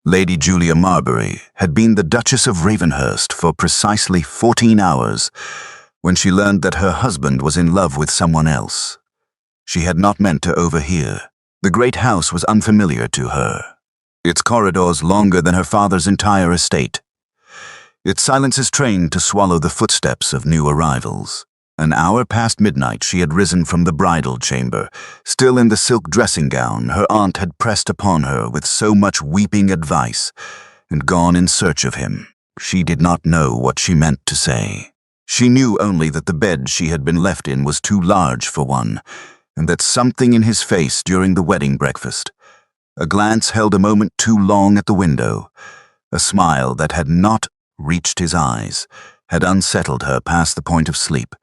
Lady Julia Marbury had been the Duchess of Ravenhurst for precisely 14 hours when she learned that her husband was in love with someone else. She had not meant to overhear. The great house was unfamiliar to her, its corridors longer than her father's entire estate, its silences trained to swallow the footsteps of new arrivals. An hour past midnight she had risen from the bridal chamber. Still in the silk dressing gown her aunt had pressed upon her with so much weeping advice, and gone in search of him. She did not know what she meant to say. She knew only that the bed she had been left in was too large for one, and that something in his face during the wedding breakfast, a glance held a moment too long at the window, a smile that had not reached his eyes, had unsettled her past the point of sleep.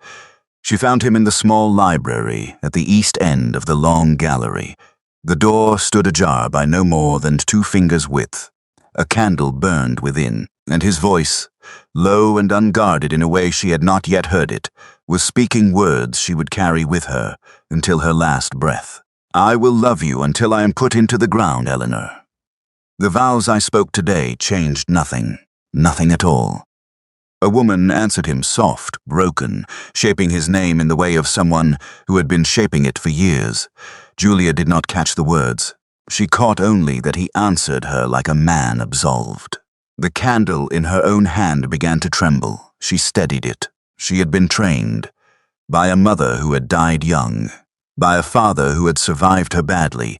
She found him in the small library at the east end of the long gallery. The door stood ajar by no more than 2 fingers' width. A candle burned within, and his voice, low and unguarded in a way she had not yet heard it, was speaking words she would carry with her until her last breath. "I will love you until I am put into the ground, Eleanor. The vows I spoke today changed nothing, nothing at all." A woman answered him, soft, broken, shaping his name in the way of someone who had been shaping it for years. Julia did not catch the words. She caught only that he answered her like a man absolved. The candle in her own hand began to tremble. She steadied it. She had been trained by a mother who had died young, by a father who had survived her badly,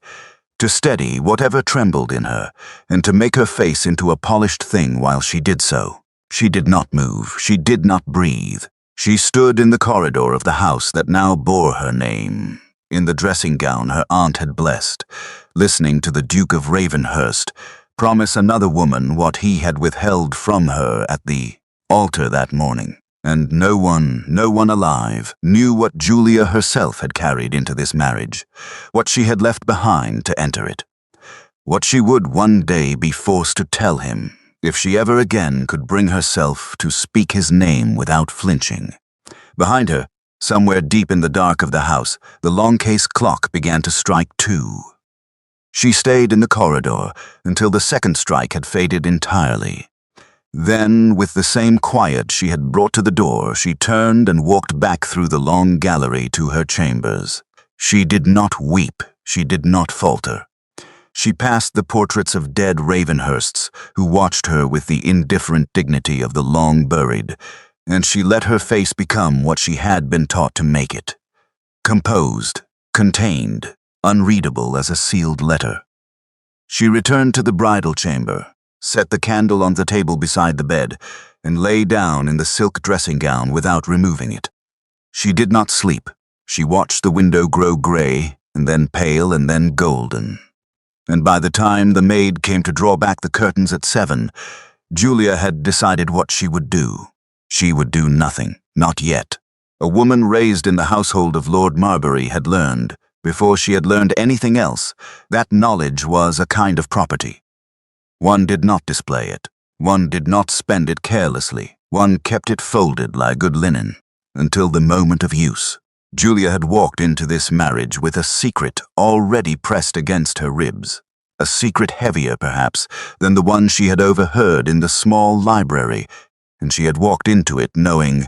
to steady whatever trembled in her, and to make her face into a polished thing while she did so. She did not move. She did not breathe. She stood in the corridor of the house that now bore her name, in the dressing gown her aunt had blessed, listening to the Duke of Ravenhurst promise another woman what he had withheld from her at the altar that morning. And no one alive knew what Julia herself had carried into this marriage, what she had left behind to enter it, what she would one day be forced to tell him if she ever again could bring herself to speak his name without flinching. Behind her, somewhere deep in the dark of the house, the long case clock began to strike 2. She stayed in the corridor until the second strike had faded entirely. Then, with the same quiet she had brought to the door, she turned and walked back through the long gallery to her chambers. She did not weep. She did not falter. She passed the portraits of dead Ravenhursts who watched her with the indifferent dignity of the long buried, and she let her face become what she had been taught to make it: composed, contained, unreadable as a sealed letter. She returned to the bridal chamber, set the candle on the table beside the bed, and lay down in the silk dressing gown without removing it. She did not sleep. She watched the window grow gray, and then pale, and then golden. And by the time the maid came to draw back the curtains at 7, Julia had decided what she would do. She would do nothing, not yet. A woman raised in the household of Lord Marbury had learned, before she had learned anything else, that knowledge was a kind of property. One did not display it. One did not spend it carelessly. One kept it folded like good linen until the moment of use. Julia had walked into this marriage with a secret already pressed against her ribs, a secret heavier, perhaps, than the one she had overheard in the small library, and she had walked into it knowing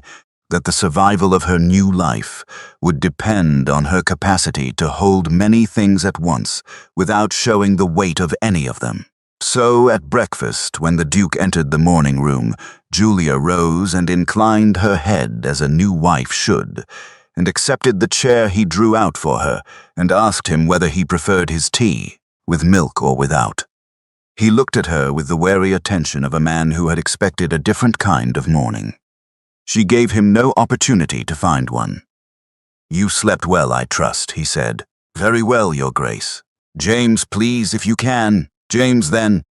that the survival of her new life would depend on her capacity to hold many things at once without showing the weight of any of them. So at breakfast, when the Duke entered the morning room, Julia rose and inclined her head as a new wife should, and accepted the chair he drew out for her, and asked him whether he preferred his tea, with milk or without. He looked at her with the wary attention of a man who had expected a different kind of morning. She gave him no opportunity to find one. "You slept well, I trust," he said. "Very well, Your Grace." "James, please, if you can. James, then."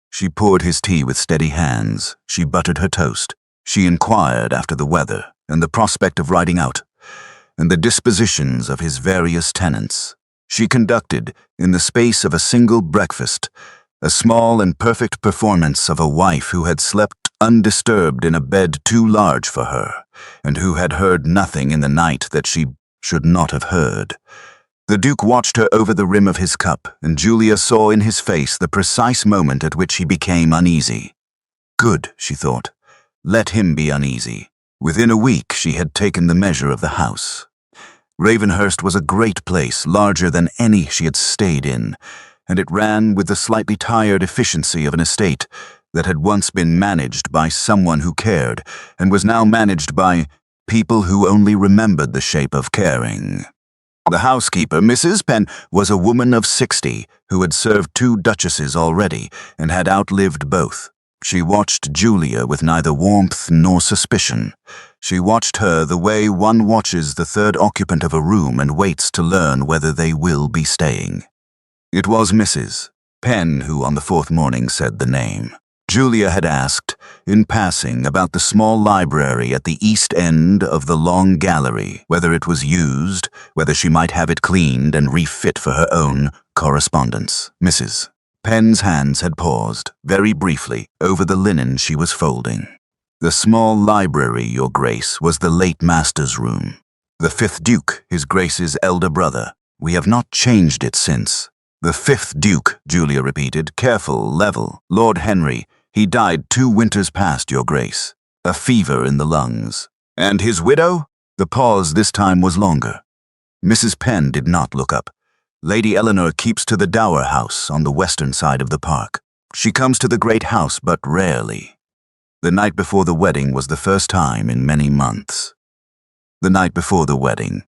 She poured his tea with steady hands. She buttered her toast. She inquired after the weather and the prospect of riding out, and the dispositions of his various tenants. She conducted, in the space of a single breakfast, a small and perfect performance of a wife who had slept undisturbed in a bed too large for her, and who had heard nothing in the night that she should not have heard. The Duke watched her over the rim of his cup, and Julia saw in his face the precise moment at which he became uneasy. Good, she thought. Let him be uneasy. Within a week she had taken the measure of the house. Ravenhurst was a great place, larger than any she had stayed in, and it ran with the slightly tired efficiency of an estate that had once been managed by someone who cared, and was now managed by people who only remembered the shape of caring. The housekeeper, Mrs. Penn, was a woman of 60 who had served 2 duchesses already and had outlived both. She watched Julia with neither warmth nor suspicion. She watched her the way one watches the third occupant of a room and waits to learn whether they will be staying. It was Mrs. Penn who on the 4th morning said the name. Julia had asked, in passing, about the small library at the east end of the long gallery, whether it was used, whether she might have it cleaned and refit for her own correspondence. Mrs. Penn's hands had paused, very briefly, over the linen she was folding. The small library, Your Grace, was the late master's room. The 5th Duke, His Grace's elder brother. We have not changed it since. The 5th Duke, Julia repeated, careful, level. Lord Henry. He died 2 winters past, Your Grace. A fever in the lungs. And his widow? The pause this time was longer. Mrs. Penn did not look up. Lady Eleanor keeps to the Dower House on the western side of the park. She comes to the great house but rarely. The night before the wedding was the first time in many months. The night before the wedding.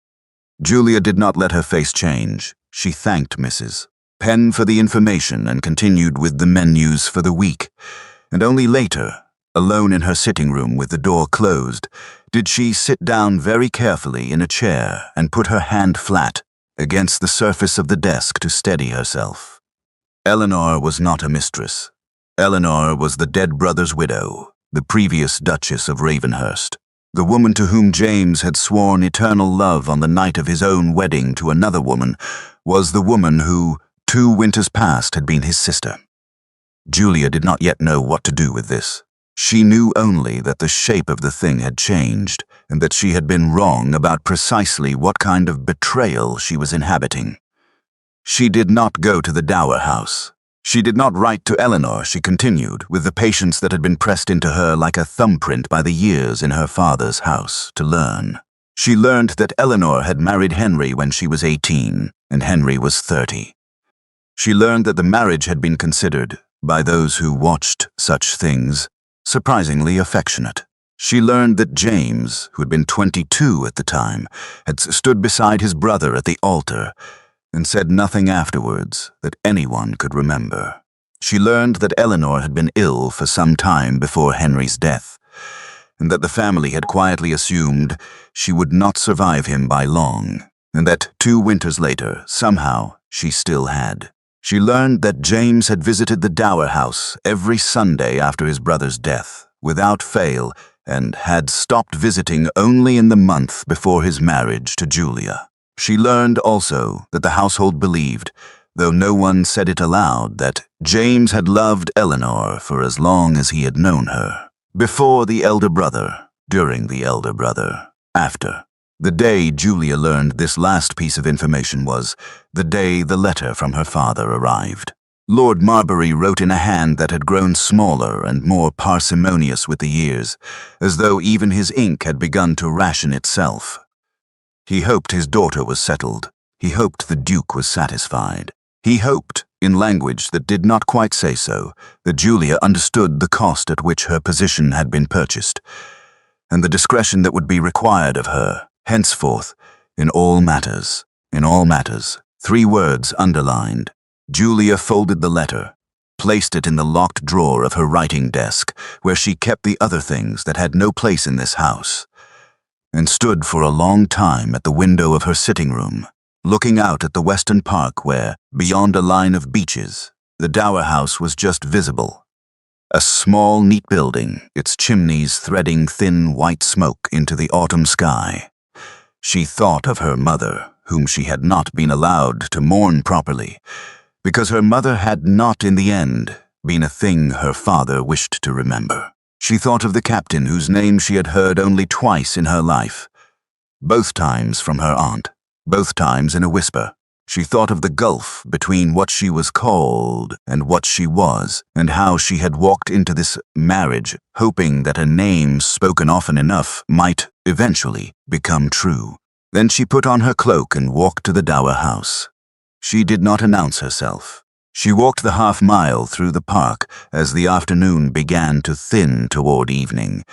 Julia did not let her face change. She thanked Mrs. Penn for the information and continued with the menus for the week. And only later, alone in her sitting room with the door closed, did she sit down very carefully in a chair and put her hand flat against the surface of the desk to steady herself. Eleanor was not a mistress. Eleanor was the dead brother's widow, the previous Duchess of Ravenhurst, the woman to whom James had sworn eternal love on the night of his own wedding to another woman, was the woman who, 2 winters past, had been his sister. Julia did not yet know what to do with this. She knew only that the shape of the thing had changed, and that she had been wrong about precisely what kind of betrayal she was inhabiting. She did not go to the Dower House. She did not write to Eleanor, she continued, with the patience that had been pressed into her like a thumbprint by the years in her father's house, to learn. She learned that Eleanor had married Henry when she was 18, and Henry was 30. She learned that the marriage had been considered, by those who watched such things, surprisingly affectionate. She learned that James, who had been 22 at the time, had stood beside his brother at the altar and said nothing afterwards that anyone could remember. She learned that Eleanor had been ill for some time before Henry's death, and that the family had quietly assumed she would not survive him by long, and that 2 winters later, somehow, she still had. She learned that James had visited the Dower House every Sunday after his brother's death, without fail, and had stopped visiting only in the month before his marriage to Julia. She learned also that the household believed, though no one said it aloud, that James had loved Eleanor for as long as he had known her. Before the elder brother, during the elder brother, after. The day Julia learned this last piece of information was the day the letter from her father arrived. Lord Marbury wrote in a hand that had grown smaller and more parsimonious with the years, as though even his ink had begun to ration itself. He hoped his daughter was settled. He hoped the Duke was satisfied. He hoped, in language that did not quite say so, that Julia understood the cost at which her position had been purchased, and the discretion that would be required of her, henceforth, in all matters. 3 words underlined. Julia folded the letter, placed it in the locked drawer of her writing desk, where she kept the other things that had no place in this house, and stood for a long time at the window of her sitting room, looking out at the western park where, beyond a line of beeches, the Dower House was just visible. A small, neat building, its chimneys threading thin white smoke into the autumn sky. She thought of her mother, whom she had not been allowed to mourn properly, because her mother had not, in the end, been a thing her father wished to remember. She thought of the captain whose name she had heard only twice in her life, both times from her aunt, both times in a whisper. She thought of the gulf between what she was called and what she was, and how she had walked into this marriage hoping that a name spoken often enough might eventually become true. Then she put on her cloak and walked to the dower house. She did not announce herself. She walked the half-mile through the park as the afternoon began to thin toward evening,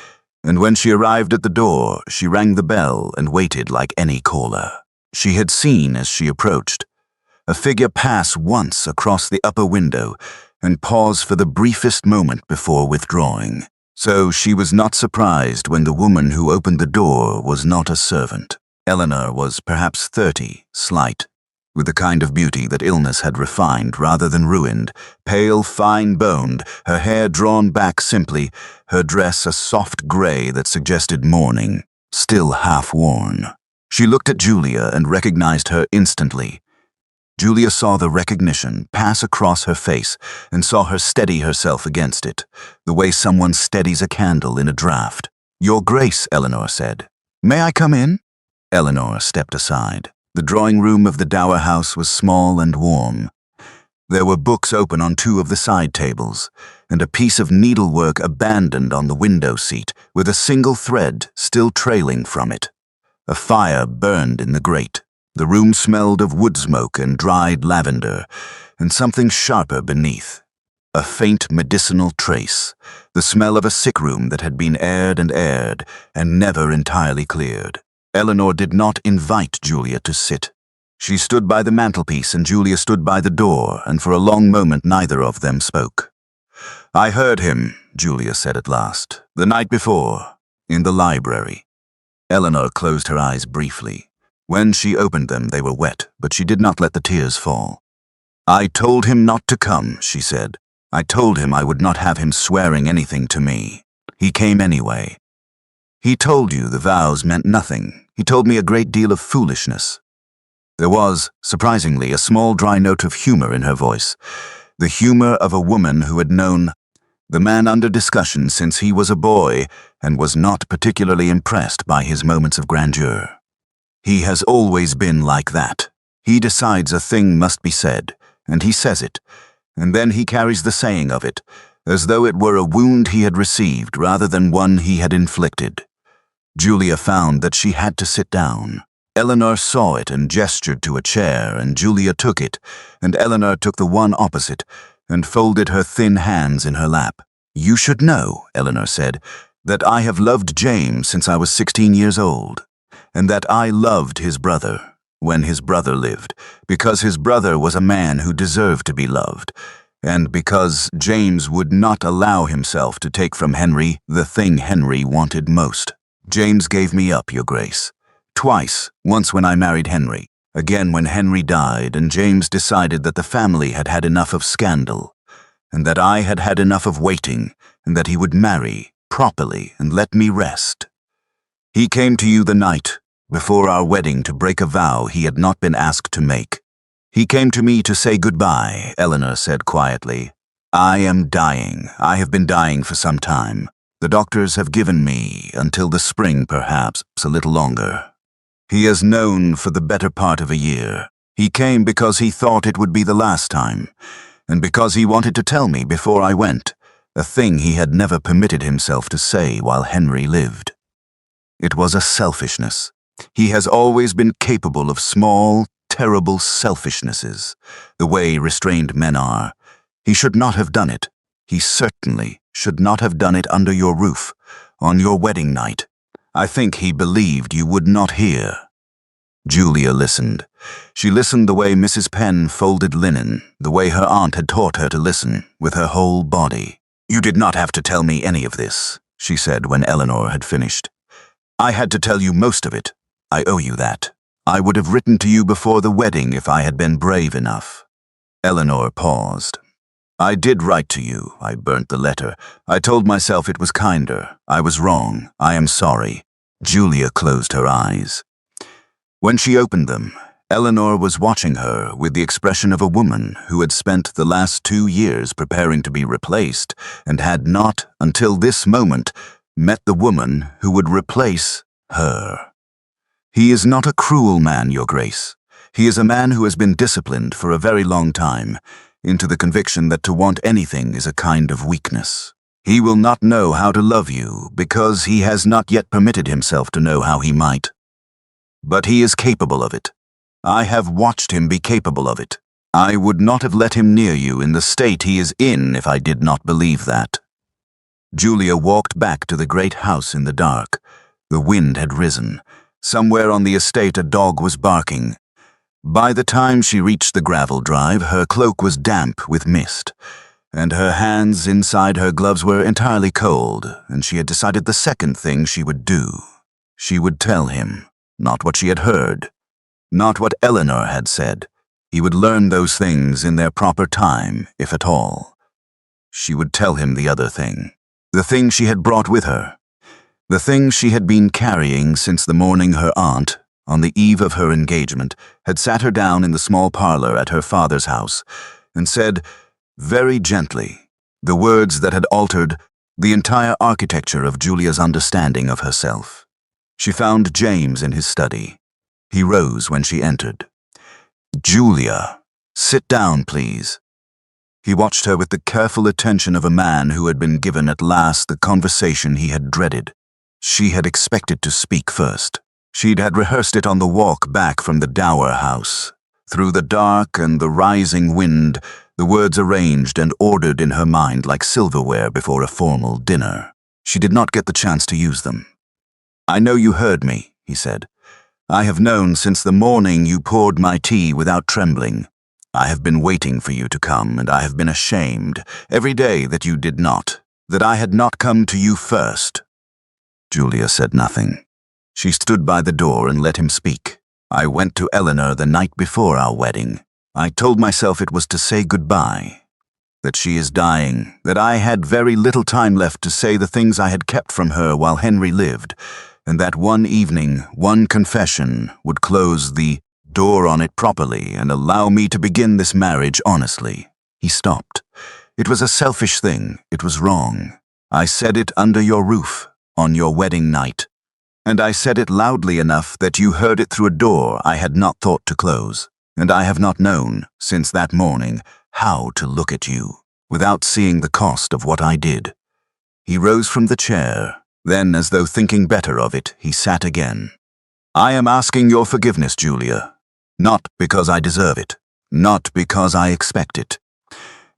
and when she arrived at the door, she rang the bell and waited like any caller. She had seen, as she approached, a figure pass once across the upper window and pause for the briefest moment before withdrawing. So she was not surprised when the woman who opened the door was not a servant. Eleanor was perhaps 30, slight, with the kind of beauty that illness had refined rather than ruined, pale, fine-boned, her hair drawn back simply, her dress a soft gray that suggested mourning, still half-worn. She looked at Julia and recognized her instantly. Julia saw the recognition pass across her face and saw her steady herself against it, the way someone steadies a candle in a draught. "Your Grace," Eleanor said. "May I come in?" Eleanor stepped aside. The drawing room of the dower house was small and warm. There were books open on 2 of the side tables, and a piece of needlework abandoned on the window seat, with a single thread still trailing from it. A fire burned in the grate. The room smelled of wood smoke and dried lavender, and something sharper beneath. A faint medicinal trace, the smell of a sick room that had been aired and never entirely cleared. Eleanor did not invite Julia to sit. She stood by the mantelpiece and Julia stood by the door, and for a long moment neither of them spoke. "I heard him," Julia said at last, "the night before, in the library." Eleanor closed her eyes briefly. When she opened them, they were wet, but she did not let the tears fall. "I told him not to come," she said. "I told him I would not have him swearing anything to me. He came anyway. He told you the vows meant nothing. He told me a great deal of foolishness." There was, surprisingly, a small dry note of humor in her voice, the humor of a woman who had known the man under discussion since he was a boy and was not particularly impressed by his moments of grandeur. He has always been like that. He decides a thing must be said, and he says it, and then he carries the saying of it, as though it were a wound he had received rather than one he had inflicted. Julia found that she had to sit down. Eleanor saw it and gestured to a chair, and Julia took it, and Eleanor took the one opposite, and folded her thin hands in her lap. "You should know," Eleanor said, "that I have loved James since I was 16 years old, and that I loved his brother when his brother lived, because his brother was a man who deserved to be loved, and because James would not allow himself to take from Henry the thing Henry wanted most. James gave me up, Your Grace. Twice, once when I married Henry, again when Henry died, and James decided that the family had had enough of scandal, and that I had had enough of waiting, and that he would marry properly and let me rest. He came to you the night before our wedding to break a vow he had not been asked to make. He came to me to say goodbye," Eleanor said quietly. "I am dying. I have been dying for some time. The doctors have given me until the spring, perhaps a little longer. He has known for the better part of a year. He came because he thought it would be the last time, and because he wanted to tell me before I went, a thing he had never permitted himself to say while Henry lived. It was a selfishness. He has always been capable of small, terrible selfishnesses, the way restrained men are. He should not have done it. He certainly should not have done it under your roof, on your wedding night. I think he believed you would not hear." Julia listened. She listened the way Mrs. Penn folded linen, the way her aunt had taught her to listen, with her whole body. "You did not have to tell me any of this," she said when Eleanor had finished. "I had to tell you most of it. I owe you that. I would have written to you before the wedding if I had been brave enough." Eleanor paused. "I did write to you. I burnt the letter. I told myself it was kinder. I was wrong. I am sorry." Julia closed her eyes. When she opened them, Eleanor was watching her with the expression of a woman who had spent the last 2 years preparing to be replaced and had not, until this moment, met the woman who would replace her. "He is not a cruel man, Your Grace. He is a man who has been disciplined for a very long time into the conviction that to want anything is a kind of weakness. He will not know how to love you because he has not yet permitted himself to know how he might. But he is capable of it. I have watched him be capable of it. I would not have let him near you in the state he is in if I did not believe that. Julia walked back to the great house in the dark. The wind had risen. Somewhere on the estate a dog was barking. By the time she reached the gravel drive, her cloak was damp with mist, and her hands inside her gloves were entirely cold, and she had decided the second thing she would do. She would tell him, not what she had heard, not what Eleanor had said. He would learn those things in their proper time, if at all. She would tell him the other thing, the thing she had brought with her, the thing she had been carrying since the morning her aunt, on the eve of her engagement, had sat her down in the small parlor at her father's house and said, very gently, the words that had altered the entire architecture of Julia's understanding of herself. She found James in his study. He rose when she entered. "Julia, sit down, please." He watched her with the careful attention of a man who had been given at last the conversation he had dreaded. She had expected to speak first. She'd had rehearsed it on the walk back from the Dower house. Through the dark and the rising wind, the words arranged and ordered in her mind like silverware before a formal dinner. She did not get the chance to use them. "I know you heard me," he said. "I have known since the morning you poured my tea without trembling. I have been waiting for you to come, and I have been ashamed every day that you did not, that I had not come to you first." Julia said nothing. She stood by the door and let him speak. "I went to Eleanor the night before our wedding. I told myself it was to say goodbye, that she is dying, that I had very little time left to say the things I had kept from her while Henry lived, and that one evening, one confession would close the door on it properly and allow me to begin this marriage honestly." He stopped. "It was a selfish thing. It was wrong. I said it under your roof, on your wedding night. And I said it loudly enough that you heard it through a door I had not thought to close. And I have not known, since that morning, how to look at you, without seeing the cost of what I did." He rose from the chair. Then, as though thinking better of it, he sat again. "I am asking your forgiveness, Julia. Not because I deserve it. Not because I expect it.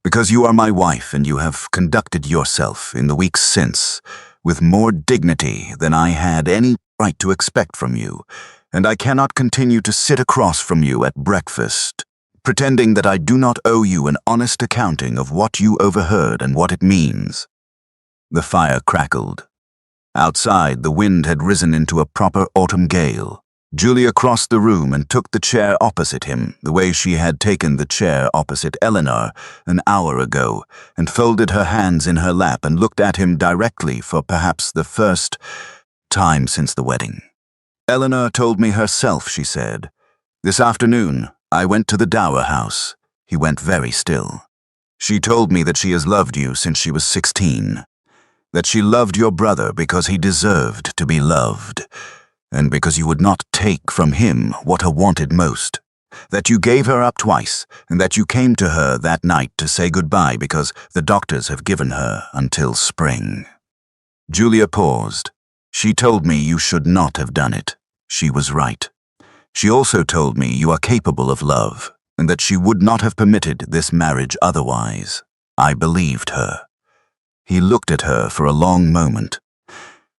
Because you are my wife and you have conducted yourself in the weeks since with more dignity than I had any right to expect from you, and I cannot continue to sit across from you at breakfast, pretending that I do not owe you an honest accounting of what you overheard and what it means." The fire crackled. Outside, the wind had risen into a proper autumn gale. Julia crossed the room and took the chair opposite him, the way she had taken the chair opposite Eleanor an hour ago, and folded her hands in her lap and looked at him directly for perhaps the first time since the wedding. "Eleanor told me herself," she said. "This afternoon, I went to the Dower house." He went very still. "She told me that she has loved you since she was 16, that she loved your brother because he deserved to be loved, and because you would not take from him what he wanted most, that you gave her up twice, and that you came to her that night to say goodbye because the doctors have given her until spring." Julia paused. "She told me you should not have done it. She was right. She also told me you are capable of love, and that she would not have permitted this marriage otherwise. I believed her." He looked at her for a long moment.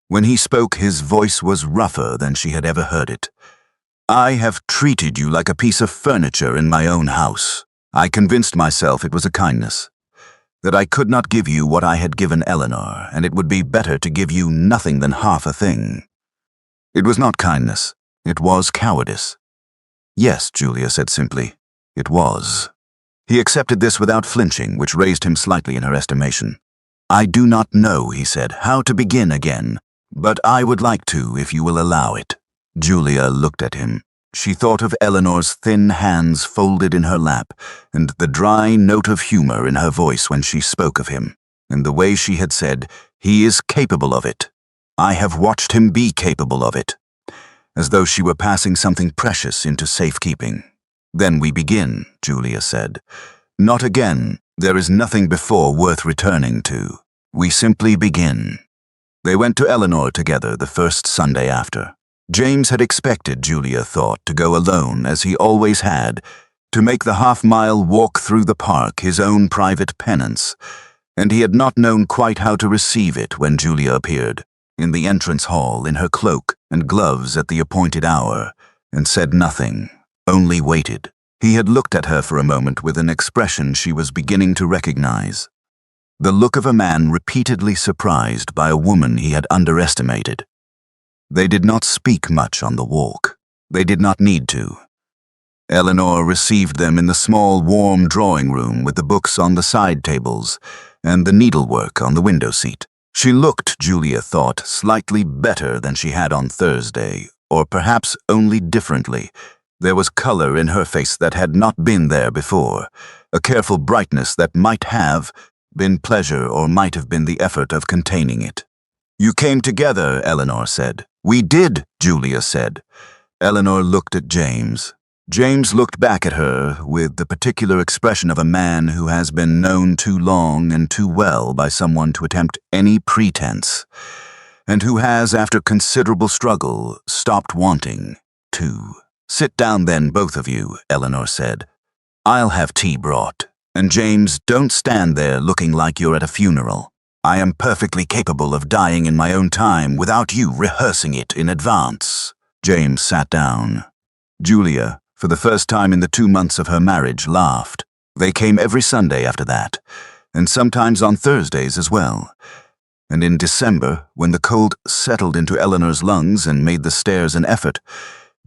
When he spoke, his voice was rougher than she had ever heard it. "I have treated you like a piece of furniture in my own house. I convinced myself it was a kindness, that I could not give you what I had given Eleanor, and it would be better to give you nothing than half a thing. It was not kindness. It was cowardice." "Yes," Julia said simply. "It was." He accepted this without flinching, which raised him slightly in her estimation. "I do not know," he said, "how to begin again, but I would like to if you will allow it." Julia looked at him. She thought of Eleanor's thin hands folded in her lap, and the dry note of humor in her voice when she spoke of him, and the way she had said, "He is capable of it. I have watched him be capable of it," as though she were passing something precious into safekeeping. "Then we begin," Julia said. "Not again. There is nothing before worth returning to. We simply begin." They went to Eleanor together the first Sunday after. James had expected, Julia thought, to go alone, as he always had, to make the half-mile walk through the park his own private penance, and he had not known quite how to receive it when Julia appeared, in the entrance hall, in her cloak and gloves at the appointed hour, and said nothing, only waited. He had looked at her for a moment with an expression she was beginning to recognize. The look of a man repeatedly surprised by a woman he had underestimated. They did not speak much on the walk. They did not need to. Eleanor received them in the small, warm drawing room with the books on the side tables and the needlework on the window seat. She looked, Julia thought, slightly better than she had on Thursday, or perhaps only differently. There was color in her face that had not been there before, a careful brightness that might have been pleasure or might have been the effort of containing it. "You came together," Eleanor said. "We did," Julia said. Eleanor looked at James. James looked back at her with the particular expression of a man who has been known too long and too well by someone to attempt any pretense, and who has, after considerable struggle, stopped wanting to. "Sit down then, both of you," Eleanor said. "I'll have tea brought. And James, don't stand there looking like you're at a funeral. I am perfectly capable of dying in my own time without you rehearsing it in advance." James sat down. Julia, for the first time in the 2 months of her marriage, laughed. They came every Sunday after that, and sometimes on Thursdays as well. And in December, when the cold settled into Eleanor's lungs and made the stairs an effort,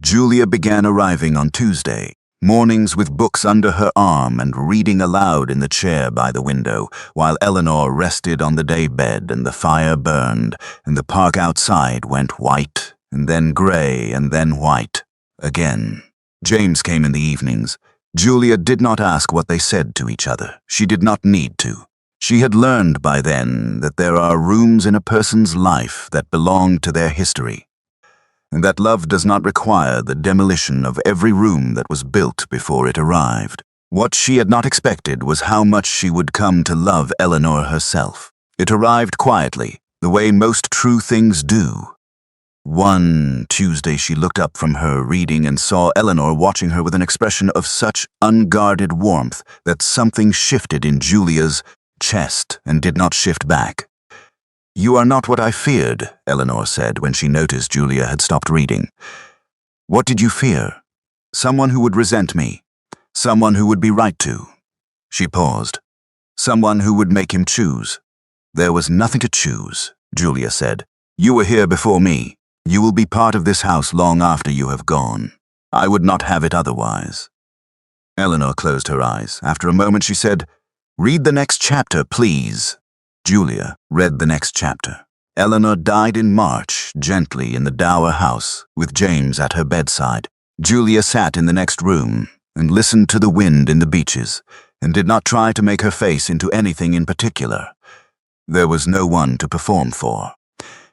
Julia began arriving on Tuesday, mornings with books under her arm and reading aloud in the chair by the window, while Eleanor rested on the day bed and the fire burned, and the park outside went white, and then gray, and then white again. James came in the evenings. Julia did not ask what they said to each other. She did not need to. She had learned by then that there are rooms in a person's life that belong to their history, and that love does not require the demolition of every room that was built before it arrived. What she had not expected was how much she would come to love Eleanor herself. It arrived quietly, the way most true things do. One Tuesday she looked up from her reading and saw Eleanor watching her with an expression of such unguarded warmth that something shifted in Julia's chest and did not shift back. "You are not what I feared," Eleanor said when she noticed Julia had stopped reading. "What did you fear?" "Someone who would resent me. Someone who would be right to." She paused. "Someone who would make him choose." "There was nothing to choose," Julia said. "You were here before me. You will be part of this house long after you have gone. I would not have it otherwise." Eleanor closed her eyes. After a moment she said, "Read the next chapter, please." Julia read the next chapter. Eleanor died in March, gently in the dower house, with James at her bedside. Julia sat in the next room and listened to the wind in the beeches, and did not try to make her face into anything in particular. There was no one to perform for.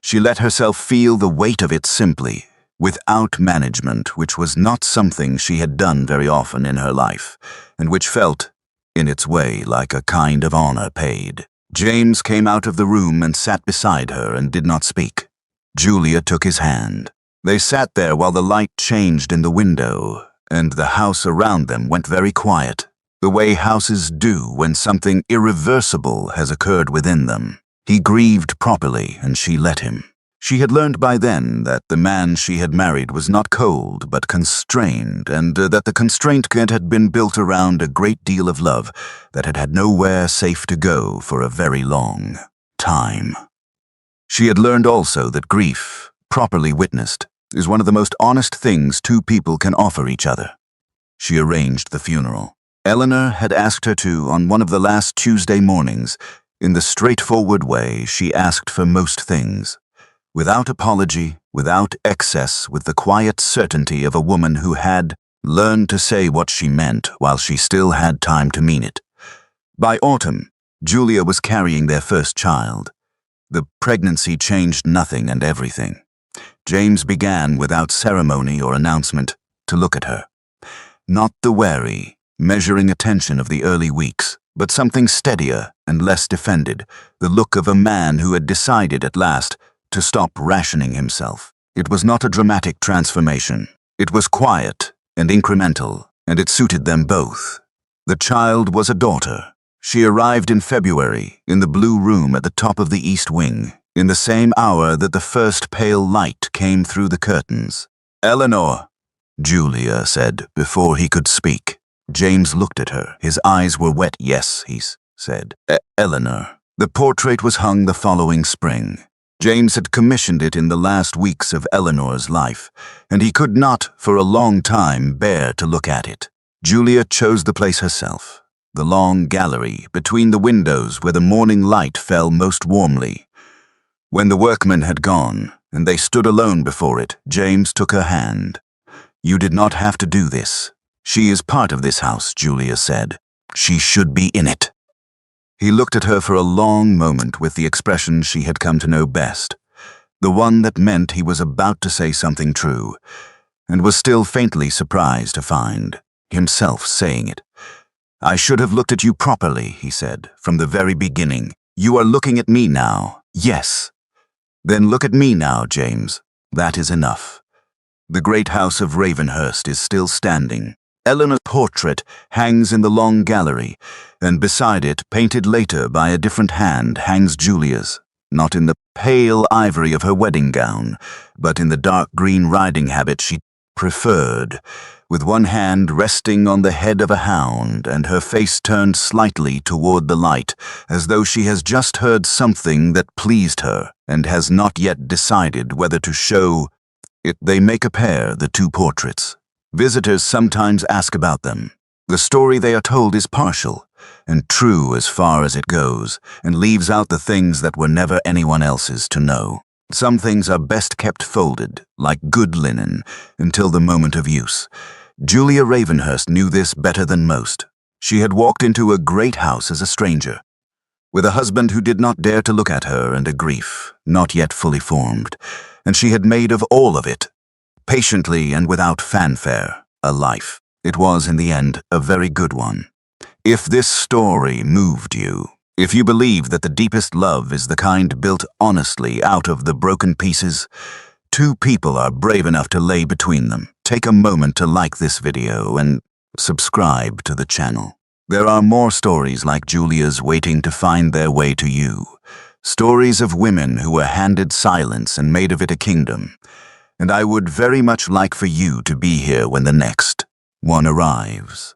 She let herself feel the weight of it simply, without management, which was not something she had done very often in her life, and which felt, in its way, like a kind of honor paid. James came out of the room and sat beside her and did not speak. Julia took his hand. They sat there while the light changed in the window, and the house around them went very quiet, the way houses do when something irreversible has occurred within them. He grieved properly, and she let him. She had learned by then that the man she had married was not cold but constrained, and that the constraint had been built around a great deal of love that had had nowhere safe to go for a very long time. She had learned also that grief, properly witnessed, is one of the most honest things two people can offer each other. She arranged the funeral. Eleanor had asked her to on one of the last Tuesday mornings. In the straightforward way she asked for most things, without apology, without excess, with the quiet certainty of a woman who had learned to say what she meant while she still had time to mean it. By autumn, Julia was carrying their first child. The pregnancy changed nothing and everything. James began, without ceremony or announcement, to look at her. Not the wary, measuring attention of the early weeks, but something steadier and less defended, the look of a man who had decided at last to stop rationing himself. It was not a dramatic transformation. It was quiet and incremental, and it suited them both. The child was a daughter. She arrived in February in the blue room at the top of the east wing, in the same hour that the first pale light came through the curtains. "Eleanor," Julia said before he could speak. James looked at her. His eyes were wet. "Yes," he said. "Eleanor." The portrait was hung the following spring. James had commissioned it in the last weeks of Eleanor's life, and he could not, for a long time, bear to look at it. Julia chose the place herself, the long gallery between the windows where the morning light fell most warmly. When the workmen had gone, and they stood alone before it, James took her hand. "You did not have to do this. She is part of this house," Julia said. "She should be in it." He looked at her for a long moment with the expression she had come to know best, the one that meant he was about to say something true, and was still faintly surprised to find himself saying it. "I should have looked at you properly," he said, "from the very beginning. You are looking at me now." "Yes." "Then look at me now, James. That is enough." The great house of Ravenhurst is still standing. Eleanor's portrait hangs in the long gallery, and beside it, painted later by a different hand, hangs Julia's, not in the pale ivory of her wedding gown, but in the dark green riding habit she preferred, with one hand resting on the head of a hound and her face turned slightly toward the light, as though she has just heard something that pleased her and has not yet decided whether to show it. They make a pair, the two portraits. Visitors sometimes ask about them. The story they are told is partial and true as far as it goes, and leaves out the things that were never anyone else's to know. Some things are best kept folded, like good linen, until the moment of use. Julia Ravenhurst knew this better than most. She had walked into a great house as a stranger, with a husband who did not dare to look at her and a grief not yet fully formed, and she had made of all of it, patiently and without fanfare, a life. It was, in the end, a very good one. If this story moved you, if you believe that the deepest love is the kind built honestly out of the broken pieces two people are brave enough to lay between them, take a moment to like this video and subscribe to the channel. There are more stories like Julia's waiting to find their way to you. Stories of women who were handed silence and made of it a kingdom. And I would very much like for you to be here when the next one arrives.